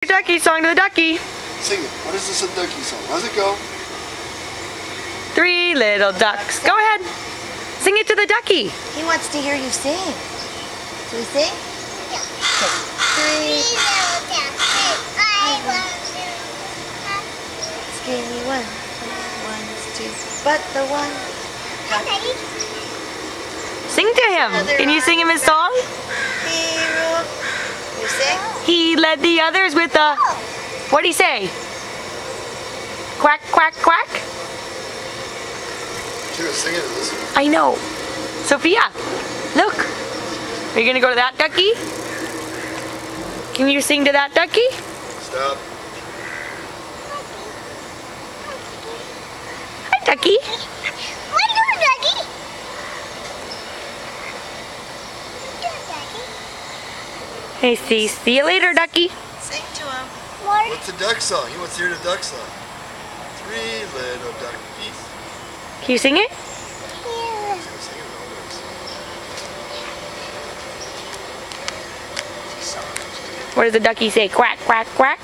Ducky song to the ducky. Sing it. What is this a ducky song? How's it go? Three little ducks. Go ahead. Sing it to the ducky. He wants to hear you sing. Do we sing? Yeah. Three little ducks, I want skinny one. One's two. But the one. to. Sing to him. Can you sing him his song? He ruled. You sing? He led the others with a... What'd he say? Quack, quack, quack? You're gonna sing it and listen. I know. Sophia, look. Are you going to go to that ducky? Can you sing to that ducky? Stop. Hi, ducky. What are you doing, Ducky? What are you doing, Ducky? Hey, see you later, ducky. Sing to him. What? What's the duck song? He wants to hear the duck song. Three little duckies. Can you sing it? He's gonna sing it all this. What does the ducky say? Quack, quack, quack?